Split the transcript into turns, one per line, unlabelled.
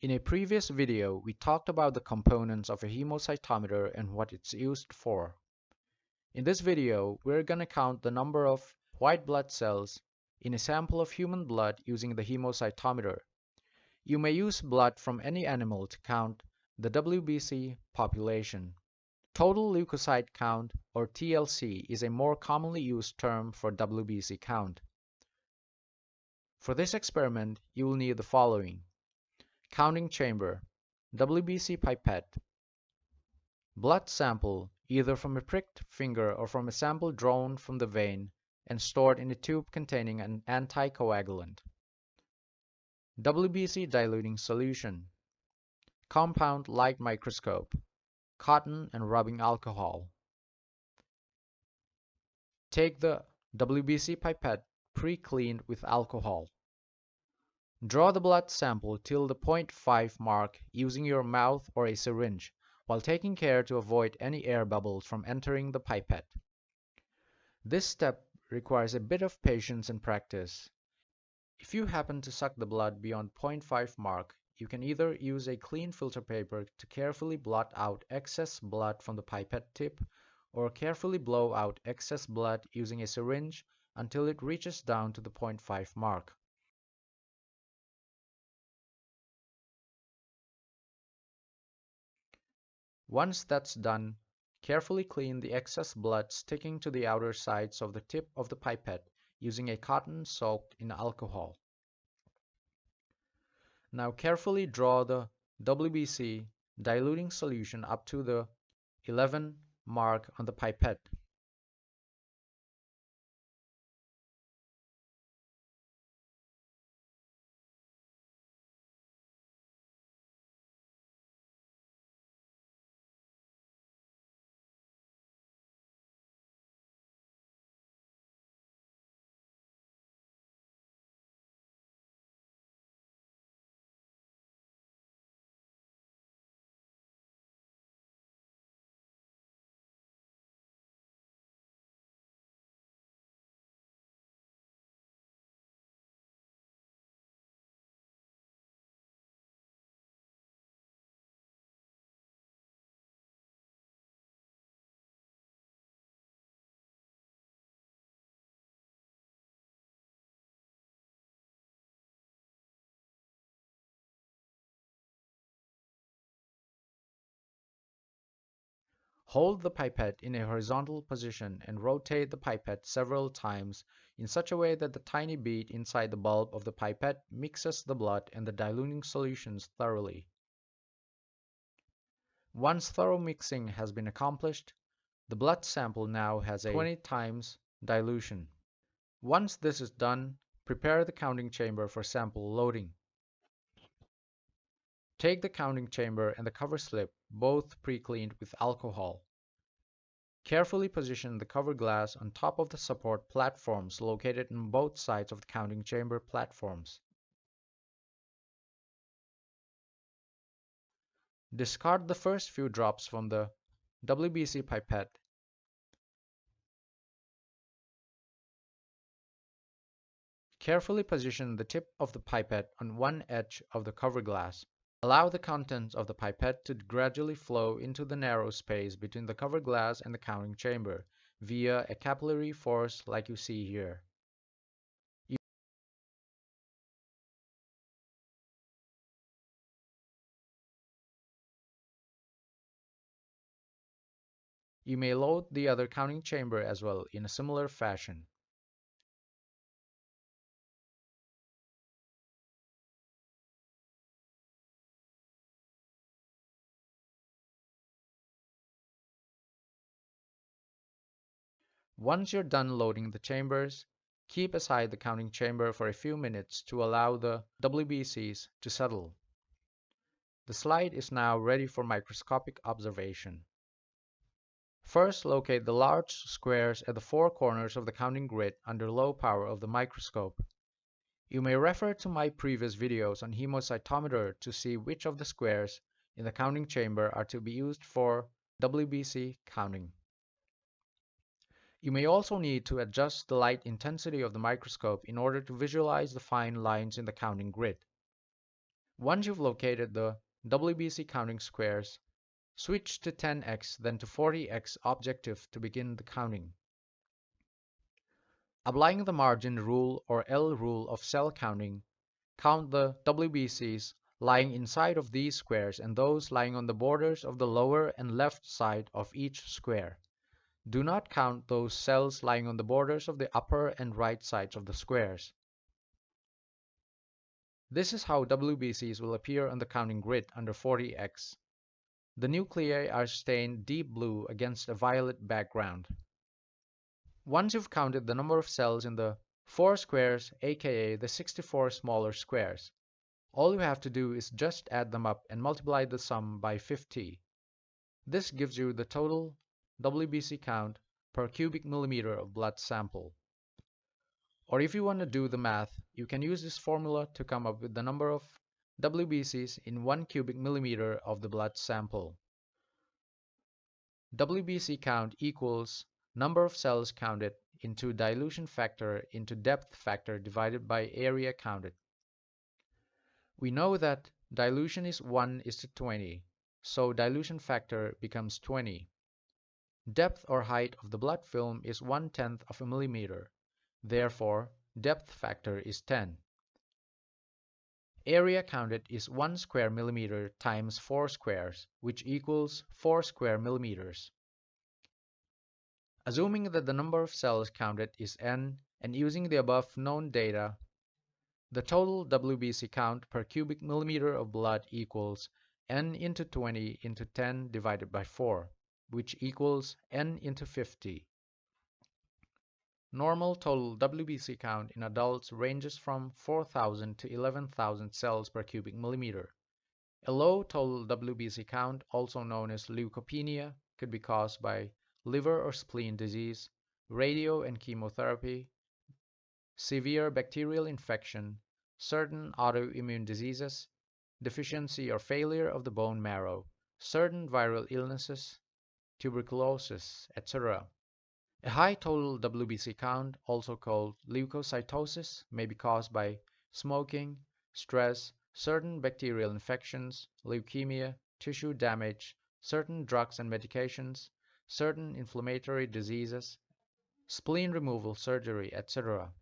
In a previous video, we talked about the components of a hemocytometer and what it's used for. In this video, we're going to count the number of white blood cells in a sample of human blood using the hemocytometer. You may use blood from any animal to count the WBC population. Total leukocyte count, or TLC, is a more commonly used term for WBC count. For this experiment, you will need the following: counting chamber, WBC pipette, blood sample, either from a pricked finger or from a sample drawn from the vein and stored in a tube containing an anticoagulant, WBC diluting solution, compound light microscope, cotton and rubbing alcohol. Take the WBC pipette pre-cleaned with alcohol. Draw the blood sample till the 0.5 mark using your mouth or a syringe, while taking care to avoid any air bubbles from entering the pipette. This step requires a bit of patience and practice. If you happen to suck the blood beyond 0.5 mark, you can either use a clean filter paper to carefully blot out excess blood from the pipette tip, or carefully blow out excess blood using a syringe until it reaches down to the 0.5 mark. Once that's done, carefully clean the excess blood sticking to the outer sides of the tip of the pipette using a cotton soaked in alcohol. Now carefully draw the WBC diluting solution up to the 11 mark on the pipette. Hold the pipette in a horizontal position and rotate the pipette several times in such a way that the tiny bead inside the bulb of the pipette mixes the blood and the diluting solutions thoroughly. Once thorough mixing has been accomplished, the blood sample now has a 20 times dilution. Once this is done, prepare the counting chamber for sample loading. Take the counting chamber and the cover slip, both pre-cleaned with alcohol. Carefully position the cover glass on top of the support platforms located on both sides of the counting chamber platforms. Discard the first few drops from the WBC pipette. Carefully position the tip of the pipette on one edge of the cover glass. Allow the contents of the pipette to gradually flow into the narrow space between the cover glass and the counting chamber via a capillary force like you see here. You may load the other counting chamber as well in a similar fashion. Once you're done loading the chambers, keep aside the counting chamber for a few minutes to allow the WBCs to settle. The slide is now ready for microscopic observation. First, locate the large squares at the four corners of the counting grid under low power of the microscope. You may refer to my previous videos on hemocytometer to see which of the squares in the counting chamber are to be used for WBC counting. You may also need to adjust the light intensity of the microscope in order to visualize the fine lines in the counting grid. Once you've located the WBC counting squares, switch to 10x then to 40x objective to begin the counting. Applying the margin rule or L rule of cell counting, count the WBCs lying inside of these squares and those lying on the borders of the lower and left side of each square. Do not count those cells lying on the borders of the upper and right sides of the squares. This is how WBCs will appear on the counting grid under 40x. The nuclei are stained deep blue against a violet background. Once you've counted the number of cells in the 4 squares, aka the 64 smaller squares, all you have to do is just add them up and multiply the sum by 50. This gives you the total WBC count per cubic millimeter of blood sample. Or if you want to do the math, you can use this formula to come up with the number of WBCs in 1 cubic millimeter of the blood sample. WBC count equals number of cells counted into dilution factor into depth factor divided by area counted. We know that dilution is 1:20, so dilution factor becomes 20. Depth or height of the blood film is 1/10 of a millimeter, therefore depth factor is 10. Area counted is 1 square millimeter times 4 squares, which equals 4 square millimeters. Assuming that the number of cells counted is n and using the above known data, the total WBC count per cubic millimeter of blood equals n into 20 into 10 divided by 4, which equals n into 50. Normal total WBC count in adults ranges from 4,000 to 11,000 cells per cubic millimeter. A low total WBC count, also known as leukopenia, could be caused by liver or spleen disease, radio and chemotherapy, severe bacterial infection, certain autoimmune diseases, deficiency or failure of the bone marrow, certain viral illnesses, tuberculosis, etc. A high total WBC count, also called leukocytosis, may be caused by smoking, stress, certain bacterial infections, leukemia, tissue damage, certain drugs and medications, certain inflammatory diseases, spleen removal surgery, etc.